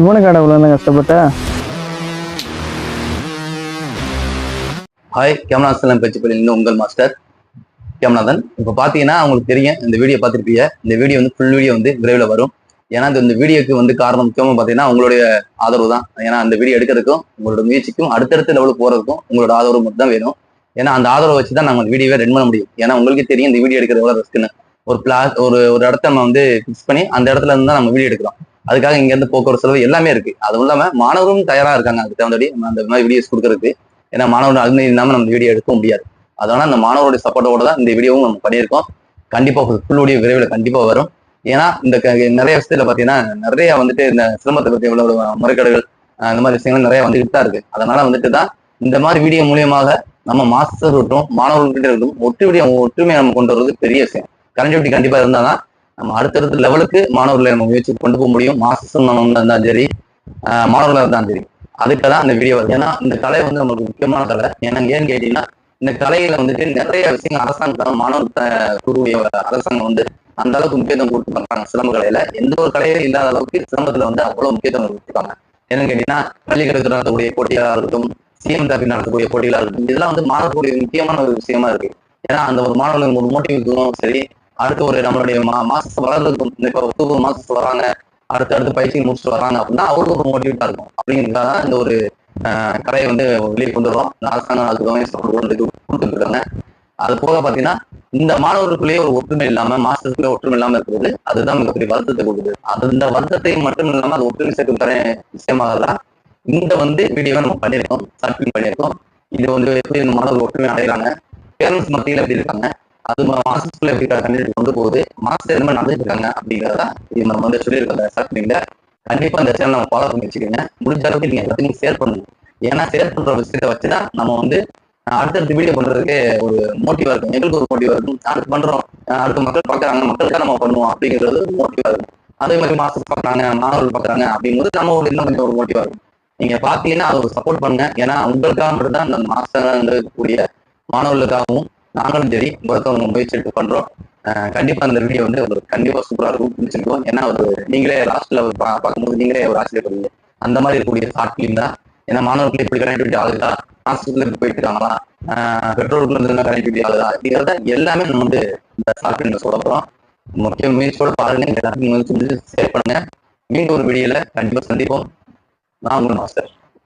இவனுக்கு கடவுள் கஷ்டப்பட்ட. ஹாய், கேமராசலம் பேச்சு பள்ளியிலிருந்து உங்கள் மாஸ்டர் கேமராதன். இப்போ பார்த்தீங்கன்னா உங்களுக்கு தெரியும், இந்த வீடியோ பார்த்துருப்பீங்க. இந்த வீடியோ வந்து ஃபுல் வீடியோ வந்து விரைவில் வரும். ஏன்னா இந்த வீடியோக்கு வந்து காரணம் முக்கியமாக பார்த்தீங்கன்னா உங்களுடைய ஆதரவு தான். ஏன்னா அந்த வீடியோ எடுக்கிறதுக்கும் உங்களோட முயற்சிக்கும் அடுத்தடுத்த லெவலுக்கு போகிறதுக்கும் உங்களோட ஆதரவு மட்டும் தான் வேணும். ஏன்னா அந்த ஆதரவை வச்சு தான் நம்ம வீடியோவை ரன் பண்ண முடியும். ஏன்னா உங்களுக்கே தெரியும் இந்த வீடியோ எடுக்கிறது எவ்வளோ ரிஸ்க்குன்னு. ஒரு இடத்த நம்ம வந்து ஃபிக்ஸ் பண்ணி அந்த இடத்துல இருந்து தான் நம்ம வீடியோ எடுக்கிறோம். அதுக்காக இங்கேருந்து போக்குவரத்து செலவு எல்லாமே இருக்கு. அதுவும் இல்லாமல் மாணவரும் தயாராக இருக்காங்க அதுக்கு தகுந்தபடி அந்த மாதிரி வீடியோஸ் கொடுக்கறதுக்கு. ஏன்னா மாணவர்கள் அனுமதி இல்லாமல் நம்ம வீடியோ எடுக்க முடியாது. அதனால அந்த மாணவருடைய சப்போர்ட்டோட தான் இந்த வீடியோவும் நம்ம பண்ணியிருக்கோம். கண்டிப்பா ஃபுல் வீடியோ விரைவில் கண்டிப்பா வரும். ஏன்னா இந்த நிறைய விஷயத்துல பாத்தீங்கன்னா நிறைய வந்துட்டு இந்த சிரமத்தை பத்தி எவ்வளவு முறைகேடுகள் இந்த மாதிரி விஷயங்கள் நிறைய வந்துட்டு தான் இருக்கு. அதனால வந்துட்டு தான் இந்த மாதிரி வீடியோ மூலியமாக நம்ம மாஸ்டர் விட்டும் மாணவர்கள்கிட்ட இருக்கும் ஒற்றுமையை நம்ம கொண்டு வர்றது பெரிய விஷயம். கனெக்டிவிட்டி கண்டிப்பா இருந்தாதான் நம்ம அடுத்தடுத்த லெவலுக்கு மாணவர்களை நம்ம முயற்சி கொண்டு போக முடியும். மாஸ்டர் இருந்தாலும் சரி, மாணவர்களாக இருந்தாலும் சரி. அதுக்கு தான் இந்த வீடியோ வருது. ஏன்னா இந்த கலை வந்து நமக்கு முக்கியமான கலை. ஏன்னா ஏன்னு கேட்டீங்கன்னா இந்த கலையில வந்துட்டு நிறைய விஷயங்கள் அரசாங்கம் மாணவர் கூறிய அரசாங்கம் வந்து அந்த அளவுக்கு முக்கியத்துவம் கொடுத்து பண்றாங்க. சிலம்பு கலையில எந்த ஒரு கலையில இல்லாத அளவுக்கு சிலம்பத்துல வந்து அவ்வளவு முக்கியத்துவம் கொடுத்துருக்காங்க. என்னன்னு கேட்டீங்கன்னா பள்ளிக்கல்வி நடத்தக்கூடிய போட்டிகளாக இருக்கட்டும், சிஎம் தாப்பி நடத்தக்கூடிய போட்டிகளாக இருக்கட்டும், இதெல்லாம் வந்து மாணவர்களுடைய முக்கியமான ஒரு விஷயமா இருக்கு. ஏன்னா அந்த ஒரு மாணவர்களுக்கு ஒரு மோட்டிவேஷனும் சரி, அடுத்த ஒரு நம்மளுடைய மாசம் வளர்றதுக்கும் இப்போ ஒவ்வொரு மாசம் வராங்க, அடுத்து பயிற்சி முடிச்சுட்டு வராங்க அப்படின்னா அவருக்கு ஒரு மோட்டிவேட்டா இருக்கும். அப்படிங்கிறதுக்காக இந்த ஒரு கலையை வந்து வெளியே கொண்டு வரோம். அரசாங்கம் அதுக்கு கொடுத்துருக்காங்க. அது போக பாத்தீங்கன்னா இந்த மாணவர்களுக்குள்ளேயே ஒரு ஒற்றுமை இல்லாம மாஸ்டர்ஸ்க்குள்ளே ஒற்றுமை இல்லாம இருக்கிறது அதுதான் மிகப்பெரிய வருத்தத்தை கொடுக்குது. அந்த வருத்தத்தை மட்டும் இல்லாம அது ஒற்றுமை சேர்க்கும் தர விஷயமாக தான் இந்த வந்து வீடியோவை நம்ம பண்ணியிருக்கோம், ஷார்ட் பண்ணியிருக்கோம். இது வந்து எப்படி இந்த மாணவர்கள் ஒற்றுமை அடைகிறாங்க, பேரண்ட்ஸ் மத்தியில் எப்படி இருக்காங்க, அது மாஸ்டர்ஸ்குள்ள எப்படி கண்டிப்பாக கொண்டு போகுது, மாஸ்டர் என்ன நடந்துட்டு இருக்காங்க அப்படிங்கிறதா இது நம்ம வந்து சொல்லியிருக்கோம் ஷார்ட் ஃபிலிம்ல. கண்டிப்பா இந்த சேனல் நம்ம ஃபாலோ பண்ணி வச்சுக்கோங்க. முடிஞ்ச அளவுக்கு நீங்க எல்லாத்தையும் ஷேர் பண்ணுங்க. ஏன்னா ஷேர் பண்ற விஷயத்தை வச்சுதான் நம்ம வந்து அடுத்தடுத்து வீடியோ பண்றதுக்கு ஒரு மோட்டிவா இருக்கும். எங்களுக்கு ஒரு மோட்டிவா இருக்கும். அடுத்து பண்றோம், அடுத்த மக்கள் பாக்குறாங்க, மக்களுக்காக நம்ம பண்ணுவோம் அப்படிங்கிறது ஒரு மோட்டிவா இருக்கும். அதே மாதிரி மாஸ்டர் பாக்குறாங்க, மாணவர்கள் பாக்குறாங்க அப்படிங்கும்போது நம்ம ஒரு இன்னும் கொஞ்சம் ஒரு மோட்டிவா இருக்கும். நீங்க பாத்தீங்கன்னா அதை ஒரு சப்போர்ட் பண்ணுங்க. ஏன்னா உங்களுக்காக மட்டும்தான் அந்த மாஸ்டர் இருக்கக்கூடிய மாணவர்களுக்காகவும் நாங்களும் சரி ஒருத்தவங்க முயற்சி எடுத்து பண்றோம். கண்டிப்பா அந்த வீடியோ வந்து ஒரு கண்டிப்பா சூப்பரா இருக்கும், பிடிச்சிருக்கும். ஏன்னா ஒரு நீங்களே லாஸ்ட்ல பார்க்கும்போது நீங்களே ஒரு ஆச்சரியப்படுவீங்க. அந்த மாதிரி இருக்கக்கூடிய ஷார்ட் ஃபிலிம் தான். ஏன்னா மாணவர்களுக்கு எப்படி கனெக்டிவிட்டி ஆகுதா, ஹாஸ்பிட்டல் எப்படி போயிட்டு இருக்காங்களா, பெட்ரோலுக்குள்ள இருந்து கனெக்டிவிட்டி ஆகுதா, அப்படிங்கிறத எல்லாமே நம்ம வந்து இந்த ஷார்ட் ஃபிலிம்ல சொல்ல போறோம். முக்கிய முயற்சியோட பாருங்க, எல்லாத்தையும் ஷேர் பண்ணுங்க. மீண்டும் ஒரு வீடியோல கண்டிப்பா சந்திப்போம். நான் உங்கள் மாஸ்டர்.